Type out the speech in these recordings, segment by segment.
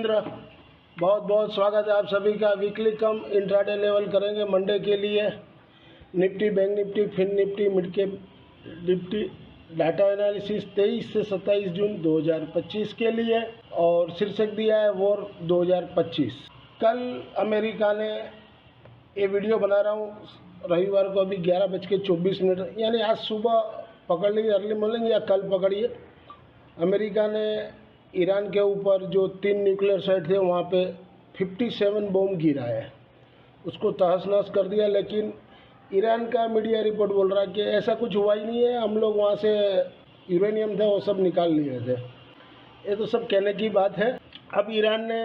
जितेंद्र, बहुत बहुत स्वागत है आप सभी का। वीकली कम इंट्राडे लेवल करेंगे मंडे के लिए। Nifty, bank Nifty, fin Nifty, mid cap Nifty data analysis 23 से 27 जून 2025 के लिए, और शीर्षक दिया है वॉर 2025। कल अमेरिका ने, ये वीडियो बना रहा हूँ रविवार को, अभी 11:24, यानी आज सुबह पकड़ लीजिए, अर्ली मॉर्निंग या कल पकड़िए। अमेरिका ने ईरान के ऊपर जो 3 न्यूक्लियर साइट थे वहाँ पे 57 बम गिरा है, उसको तहस नहस कर दिया। लेकिन ईरान का मीडिया रिपोर्ट बोल रहा है कि ऐसा कुछ हुआ ही नहीं है, हम लोग वहाँ से यूरेनियम था वो सब निकाल लिए थे। ये तो सब कहने की बात है। अब ईरान ने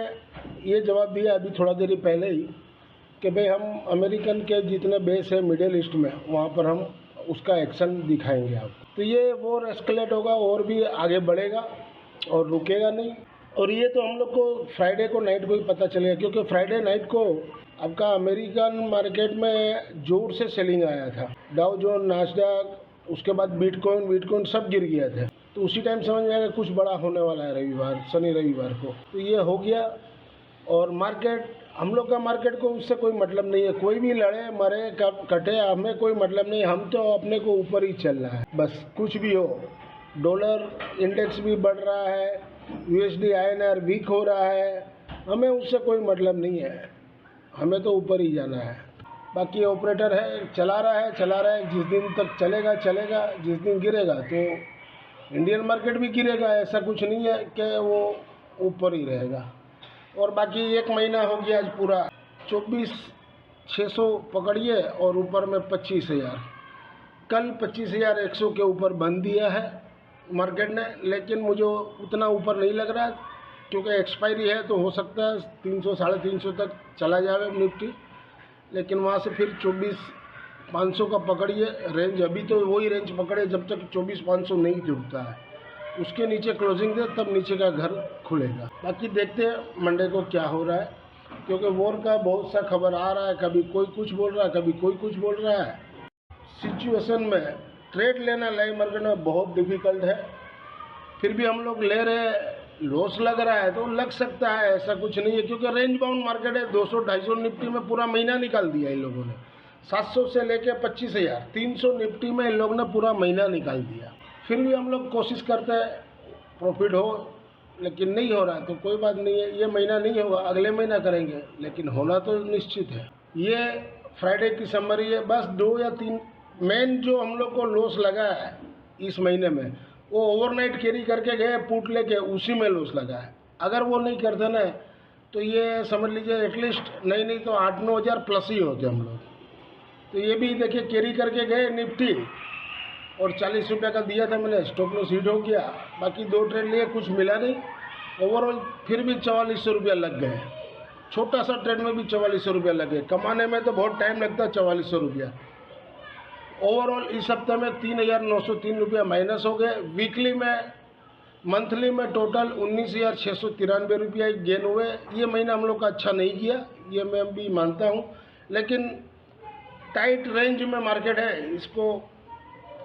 ये जवाब दिया अभी थोड़ा देर पहले ही कि भाई हम अमेरिकन के जितने बेस है मिडिल ईस्ट में, वहाँ पर हम उसका एक्शन दिखाएंगे आपको। तो ये वॉर एस्केलेट होगा और भी आगे बढ़ेगा और रुकेगा नहीं। और ये तो हम लोग को फ्राइडे को नाइट को ही पता चलेगा, क्योंकि फ्राइडे नाइट को आपका अमेरिकन मार्केट में जोर से सेलिंग आया था। डाउ जोन, नास्डैक, उसके बाद बिटकॉइन सब गिर गया थे। तो उसी टाइम समझ में आएगा कुछ बड़ा होने वाला है रविवार, शनि रविवार को। तो ये हो गया। और मार्केट, हम लोग का मार्केट को उससे कोई मतलब नहीं है, कोई भी लड़े मरे कटे, हमें कोई मतलब नहीं। हम तो अपने को ऊपर ही चल रहा है बस, कुछ भी हो। डॉलर इंडेक्स भी बढ़ रहा है, यूएसडी INR वीक हो रहा है, हमें उससे कोई मतलब नहीं है, हमें तो ऊपर ही जाना है। बाकी ऑपरेटर है, चला रहा है। जिस दिन तक चलेगा, जिस दिन गिरेगा तो इंडियन मार्केट भी गिरेगा। ऐसा कुछ नहीं है कि वो ऊपर ही रहेगा। और बाकी 1 महीना हो गया आज पूरा, 24,600 पकड़िए और ऊपर में 25,000। कल 25,100 के ऊपर बंद दिया है मार्केट ने, लेकिन मुझे उतना ऊपर नहीं लग रहा क्योंकि एक्सपायरी है, तो हो सकता है 300 साढ़े 300 तक चला जाए निफ्टी। लेकिन वहाँ से फिर 24,500 का पकड़िए रेंज। अभी तो वही रेंज पकड़े जब तक 24,500 नहीं जुड़ता है, उसके नीचे क्लोजिंग दे तब नीचे का घर खुलेगा। बाकी देखते हैं मंडे को क्या हो रहा है, क्योंकि वॉर का बहुत सा खबर आ रहा है, कभी कोई कुछ बोल रहा है, कभी कोई कुछ बोल रहा है। सिचुएशन में ट्रेड लेना लाइव मार्केट में बहुत डिफिकल्ट है। फिर भी हम लोग ले रहे, लॉस लग रहा है तो लग सकता है, ऐसा कुछ नहीं है, क्योंकि रेंज बाउंड मार्केट है। 200-250 निफ्टी में पूरा महीना निकाल दिया इन लोगों ने। 700 से लेके 25,000, 300 निफ्टी में इन लोगों ने पूरा महीना निकाल दिया। फिर भी हम लोग कोशिश करते हैं प्रॉफिट हो, लेकिन नहीं हो रहा है तो कोई बात नहीं है। ये महीना नहीं होगा, अगले महीना करेंगे, लेकिन होना तो निश्चित है। ये फ्राइडे की समरी है। बस 2 या 3 मेन जो हम लोग को लॉस लगा है इस महीने में, वो ओवरनाइट कैरी करके गए पुट लेके, उसी में लॉस लगा है। अगर वो नहीं करते ना तो ये समझ लीजिए एटलीस्ट नहीं तो 8-9 हज़ार प्लस ही होते हम लोग। तो ये भी देखिए कैरी करके गए निफ्टी, और 40 रुपये का दिया था मैंने, स्टॉप लॉस हिट हो गया। बाकी 2 ट्रेड लिए, कुछ मिला नहीं। ओवरऑल फिर भी 4400 रुपया लग गए। छोटा सा ट्रेड में भी 4400 रुपया लग गए। कमाने में तो बहुत टाइम लगता है 4400 रुपया। ओवरऑल इस हफ्ते में 3,903 रुपया माइनस हो गए। वीकली में, मंथली में टोटल 19,693 रुपया गेन हुए। ये महीना हम लोग का अच्छा नहीं गया, ये मैं भी मानता हूँ, लेकिन टाइट रेंज में मार्केट है, इसको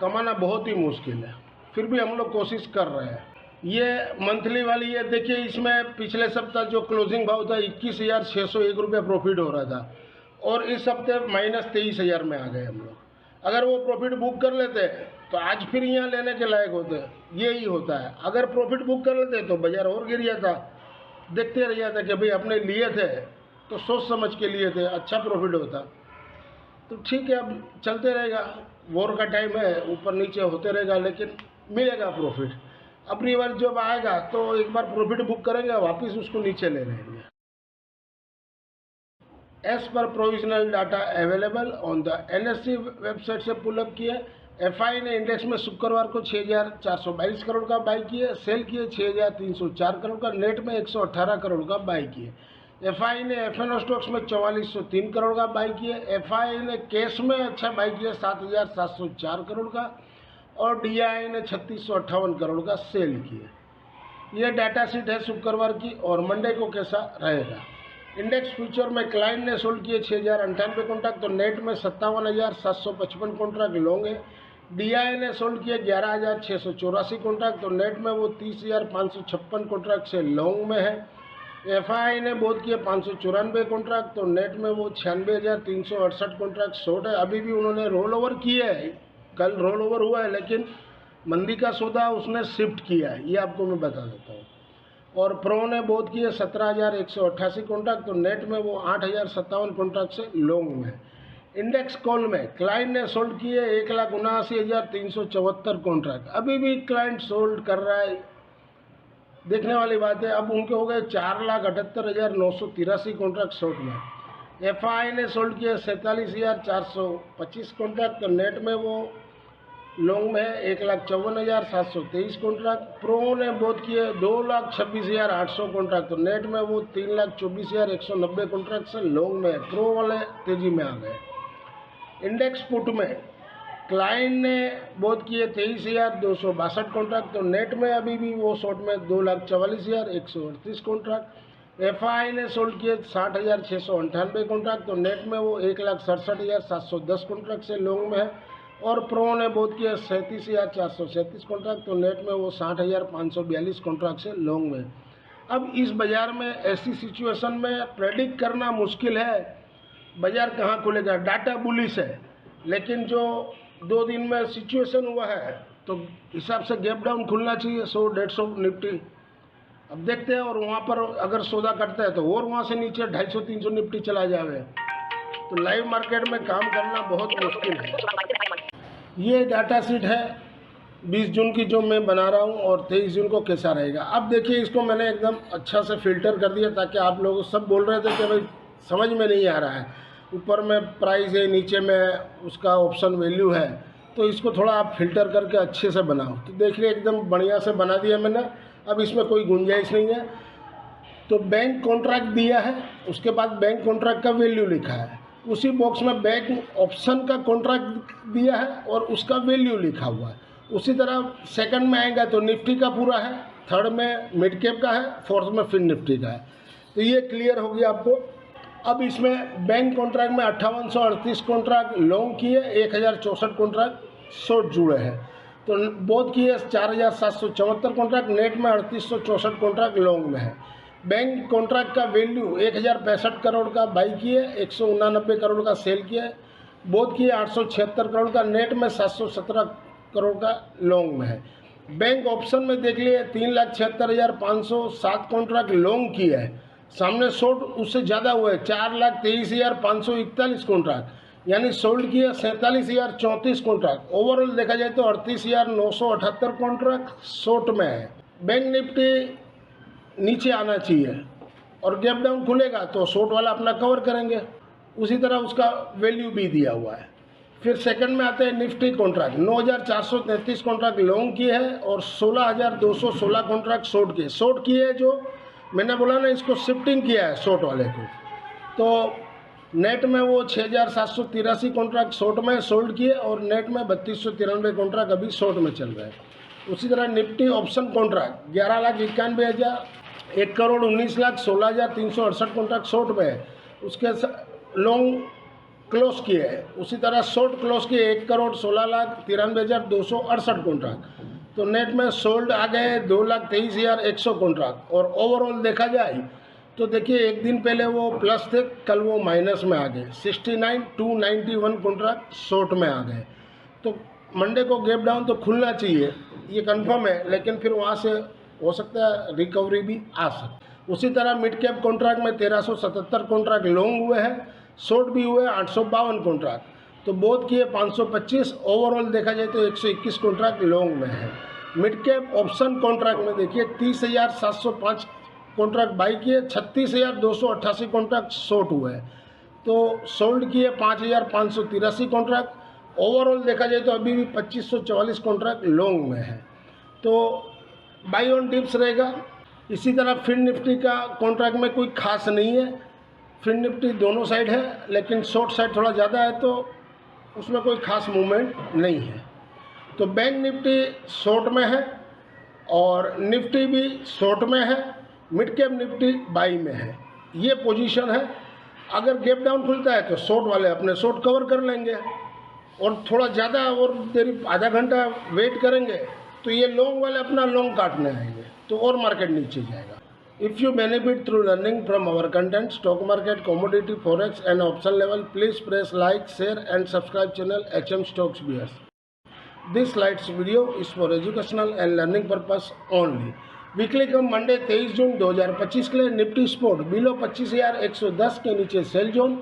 कमाना बहुत ही मुश्किल है। फिर भी हम लोग कोशिश कर रहे हैं। ये मंथली वाली है, देखिए इसमें पिछले सप्ताह जो क्लोजिंग भाव था 21,601 रुपया प्रॉफिट हो रहा था, और इस हफ्ते माइनस 23,000 में आ गए हम लोग। अगर वो प्रॉफिट बुक कर लेते तो आज फिर यहाँ लेने के लायक होते। यही होता है, अगर प्रॉफिट बुक कर लेते तो बाजार और गिर जाता। देखते रह जाते कि भाई अपने लिए थे तो सोच समझ के लिए थे, अच्छा प्रॉफिट होता। तो ठीक है, अब चलते रहेगा, वॉर का टाइम है, ऊपर नीचे होते रहेगा, लेकिन मिलेगा प्रॉफिट। अपनी बार जब आएगा तो एक बार प्रॉफिट बुक करेंगे, वापस उसको नीचे ले लेंगे। एज पर provisional data available on the NSE website से पुलअप किए। FI ने इंडेक्स में शुक्रवार को 6,422 करोड़ का बाई किए, सेल किए 6,304 करोड़ का, नेट में 118 करोड़ का बाई किए। FI ने FNO स्टॉक्स में 4,403 करोड़ का बाई किए। FI ने कैश में अच्छा बाई किया 7,704 करोड़ का, और DI ने 3,658 करोड़ का सेल किए। यह डाटा शीट है शुक्रवार की, और मंडे को कैसा रहेगा। इंडेक्स फ्यूचर में क्लाइंट ने सोल्ड किए 6,098 कॉन्ट्रैक्ट, तो नेट में 57,755 कॉन्ट्रैक्ट लॉन्ग है। DI ने सोल्ड किए 11,684 कॉन्ट्रैक्ट, तो नेट में वो 30,556 कॉन्ट्रैक्ट से लॉन्ग में है। एफआई ने बोध किए 594 कॉन्ट्रैक्ट, तो नेट में वो 96,368 कॉन्ट्रैक्ट शॉर्ट है। अभी भी उन्होंने रोल ओवर किया है, कल रोल ओवर हुआ है, लेकिन मंदी का सौदा उसने शिफ्ट किया है, ये आपको मैं बता देता हूँ। और प्रो ने बोध किए 17,188 कॉन्ट्रैक्ट, तो नेट में वो 8,057 कॉन्ट्रैक्ट से लॉन्ग में है। इंडेक्स कॉल में क्लाइंट ने सोल्ड किए 1,79,374 कॉन्ट्रैक्ट, अभी भी क्लाइंट सोल्ड कर रहा है, देखने वाली बात है। अब उनके हो गए 4,78,983 कॉन्ट्रैक्ट शॉर्ट में। एफआई ने सोल्ड किए 47,425 कॉन्ट्रैक्ट, तो नेट में वो लॉन्ग में है 1,54,723 कॉन्ट्रैक्ट। प्रो ने बोध किए 2,26,800 कॉन्ट्रैक्ट, तो नेट में वो 3,24,190 कॉन्ट्रैक्ट से लॉन्ग में है। प्रो वाले तेजी में आ गए। इंडेक्स पुट में क्लाइंट ने बोध किए 23,262 कॉन्ट्रैक्ट, तो नेट में अभी भी वो शॉर्ट में 2,44,138 कॉन्ट्रैक्ट। एफआई ने सोल्ड किए 60,698 कॉन्ट्रैक्ट, तो नेट में वो 1,67,710 कॉन्ट्रैक्ट से लॉन्ग में है। और प्रो ने बोध किए 37,437 कॉन्ट्रैक्ट, तो नेट में वो 60,542 कॉन्ट्रैक्ट से लॉन्ग में है। अब इस बाज़ार में ऐसी सिचुएशन में प्रेडिक्ट करना मुश्किल है बाज़ार कहाँ खुलेगा। डाटा बुलिश है, लेकिन जो 2 दिन में सिचुएशन हुआ है तो हिसाब से गैप डाउन खुलना चाहिए 100-150 निफ्टी। अब देखते हैं, और वहाँ पर अगर सौदा करता है तो और वहाँ से नीचे 250-300 निफ्टी चला जाए, तो लाइव मार्केट में काम करना बहुत मुश्किल है। ये डाटा शीट है 20 जून की जो मैं बना रहा हूँ, और 23 जून को कैसा रहेगा। अब देखिए, इसको मैंने एकदम अच्छा से फिल्टर कर दिया, ताकि आप लोग सब बोल रहे थे कि भाई समझ में नहीं आ रहा है, ऊपर में प्राइस है, नीचे में उसका ऑप्शन वैल्यू है, तो इसको थोड़ा आप फिल्टर करके अच्छे से बनाओ। तो देखिए एकदम बढ़िया से बना दिया मैंने। अब इसमें कोई गुंजाइश नहीं है। तो बैंक कॉन्ट्रैक्ट दिया है, उसके बाद बैंक कॉन्ट्रैक्ट का वैल्यू लिखा है, उसी बॉक्स में बैंक ऑप्शन का कॉन्ट्रैक्ट दिया है और उसका वैल्यू लिखा हुआ है। उसी तरह सेकंड में आएगा तो निफ्टी का पूरा है, थर्ड में मिड कैप का है, फोर्थ में फिन निफ्टी का है। तो ये क्लियर हो गया आपको। अब इसमें बैंक कॉन्ट्रैक्ट में 5838 कॉन्ट्रैक्ट लॉन्ग किए, 1064 कॉन्ट्रैक्ट शॉर्ट जुड़े हैं, तो बोध किए 4774 कॉन्ट्रैक्ट, नेट में 3864 कॉन्ट्रैक्ट लॉन्ग में है। बैंक कॉन्ट्रैक्ट का वैल्यू 1065 करोड़ का बाई किए, 189 करोड़ का सेल किया, बोध किए 876 करोड़ का, नेट में 717 करोड़ का लॉन्ग में है। बैंक ऑप्शन में देख लिए 3,76,507 कॉन्ट्रैक्ट लॉन्ग किया है, सामने शॉर्ट उससे ज़्यादा हुए 4,23,541 कॉन्ट्रैक्ट, यानी सोल्ड किया 47,034 कॉन्ट्रैक्ट। ओवरऑल देखा जाए तो 38,978 कॉन्ट्रैक्ट शॉर्ट में है। बैंक निफ्टी नीचे आना चाहिए और गैप डाउन खुलेगा तो शॉर्ट वाला अपना कवर करेंगे, उसी तरह उसका वैल्यू भी दिया हुआ है। फिर सेकंड में आते हैं निफ्टी कॉन्ट्रैक्ट, 9,433 कॉन्ट्रैक्ट लॉन्ग किए हैं और 16,216 कॉन्ट्रैक्ट शॉर्ट किए। शॉर्ट किए जो मैंने बोला ना, इसको शिफ्टिंग किया है शॉर्ट वाले को, तो नेट में वो 6,783 कॉन्ट्रैक्ट शॉर्ट में सोल्ड किए और नेट में 3,293 कॉन्ट्रैक्ट अभी शॉर्ट में चल रहे हैं। उसी तरह Nifty option contract 11,91,000, 1,19,16,368 contract short में है, उसके लॉन्ग क्लोज किए हैं। उसी तरह शॉर्ट क्लोज किए 1,16,93,268 कॉन्ट्रैक्ट, तो नेट में सोल्ड आ गए 2,23,100 कॉन्ट्रैक्ट। और ओवरऑल देखा जाए तो देखिए, एक दिन पहले वो प्लस थे, कल वो माइनस में आ गए, 69,291 कॉन्ट्रैक्ट शॉर्ट में आ गए। तो मंडे को गैप डाउन तो खुलना चाहिए, ये कंफर्म है, लेकिन फिर वहाँ से हो सकता है रिकवरी भी आ सकती। उसी तरह मिड कैप कॉन्ट्रैक्ट में 1,377 कॉन्ट्रैक्ट लॉन्ग हुए हैं, शॉर्ट भी हुए 852 कॉन्ट्रैक्ट, तो बोथ किए 525। ओवरऑल देखा जाए तो 121 कॉन्ट्रैक्ट लॉन्ग में है। मिड कैप ऑप्शन कॉन्ट्रैक्ट में देखिए 30,705 कॉन्ट्रैक्ट बाई किए, 36,288 कॉन्ट्रैक्ट शॉर्ट हुए हैं, तो सोल्ड किए 5,583 कॉन्ट्रैक्ट। ओवरऑल देखा जाए तो अभी भी 2,544 कॉन्ट्रैक्ट लॉन्ग में है, तो बाई ऑन डिप्स रहेगा। इसी तरह फिन निफ्टी का कॉन्ट्रैक्ट में कोई खास नहीं है, फिन निफ्टी दोनों साइड है, लेकिन शॉर्ट साइड थोड़ा ज़्यादा है, तो उसमें कोई खास मूवमेंट नहीं है। तो बैंक निफ्टी शॉर्ट में है और निफ्टी भी शॉर्ट में है, मिड कैप निफ्टी बाई में है, ये पोजीशन है। अगर गैप डाउन खुलता है तो शॉर्ट वाले अपने शॉर्ट कवर कर लेंगे, और थोड़ा ज़्यादा और देरी आधा घंटा वेट करेंगे तो ये लॉन्ग वाले अपना लॉन्ग काटने आएंगे, तो और मार्केट नीचे जाएगा। If you benefit through learning from our content, stock market, commodity, forex and option level, please press like, share and subscribe channel HM Stocks Bears. This slides video is for educational and learning purpose only. Weekly come Monday 23 जून 2025 के लिए Nifty sport below 25,110 के नीचे sell zone,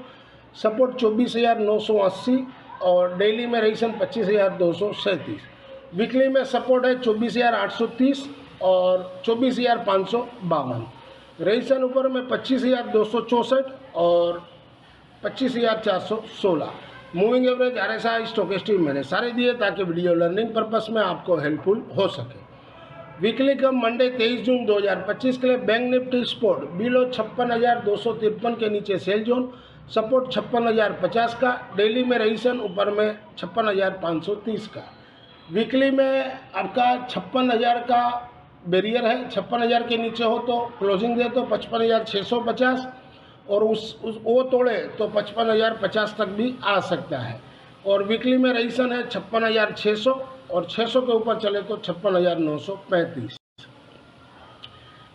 support 24,980 और daily में ration 25,237। Weekly में support है 24,830 और 24,552। Ration ऊपर में 25,264 और 25,416। मूविंग एवरेज, RSI, स्टोकेस्टिक मैंने सारे दिए ताकि वीडियो लर्निंग पर्पस में आपको हेल्पफुल हो सके। वीकली कम मंडे 23 जून 2025 के लिए बैंक निफ्टी स्पोर्ट बिलो 56,253 के नीचे सेल जोन, सपोर्ट 56,050 का, डेली में रेसन ऊपर में 56,530 का। वीकली में आपका 56,000 का बैरियर है, 56,000 के नीचे हो तो क्लोजिंग दे तो 55,650 और वो तोड़े तो 55,050 तक भी आ सकता है। और वीकली में रेसन है 56,600 और 600 के ऊपर चले तो 56,935।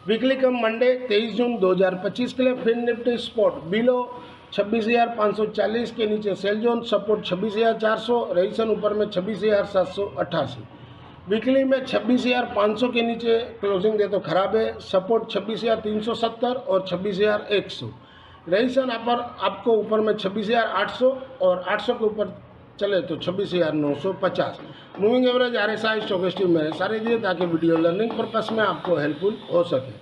वीकली कम मंडे 23 जून 2025 के लिए फिन निफ्टी स्पोर्ट बिलो 26,540 के नीचे सेल जोन, सपोर्ट 26,400, रेसन ऊपर में 26,788। वीकली में 26,500 के नीचे क्लोजिंग दे तो खराब है, सपोर्ट 26,370 और 26,100। रेसन आपको ऊपर में 26,800 और 800 के ऊपर चले तो 26,950। मूविंग एवरेज, RSI, स्टोकेस्टिक मैंने सारे दिए ताकि वीडियो लर्निंग पर्पस में आपको हेल्पफुल हो सके।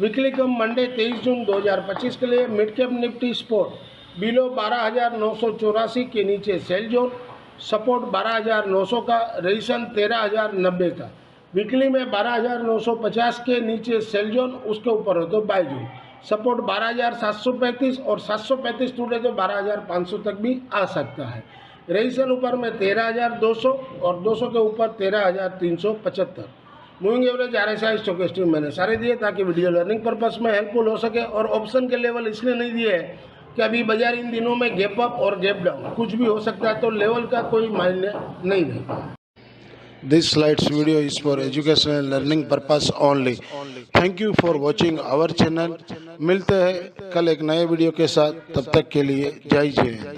वीकली कम मंडे 23 जून 2025 के लिए mid cap Nifty sport below 12,984 के नीचे सेल जोन, सपोर्ट 12,900 का, रेसन 13,090 का। वीकली में 12,950 के नीचे सेल जोन, उसके ऊपर हो तो बाय जोन, सपोर्ट 12,735 और 735 टूटे तो 12,500 तक भी आ सकता है। रेसन ऊपर में 13,200 और 200 के ऊपर 13,375। मूविंग एवरेज, RSI, स्टोकेस्टिक मैंने सारे दिए ताकि वीडियो लर्निंग पर्पस में हेल्पफुल हो सके। और ऑप्शन के लेवल इसलिए नहीं दिए है कि अभी बाजार इन दिनों में गैप अप और गैप डाउन कुछ भी हो सकता है, तो लेवल का कोई मायने नहीं है। This slides video is for educational and learning purpose only. Thank you for watching our channel. मिलते हैं कल एक नए वीडियो के साथ, तब तक के लिए जय जय।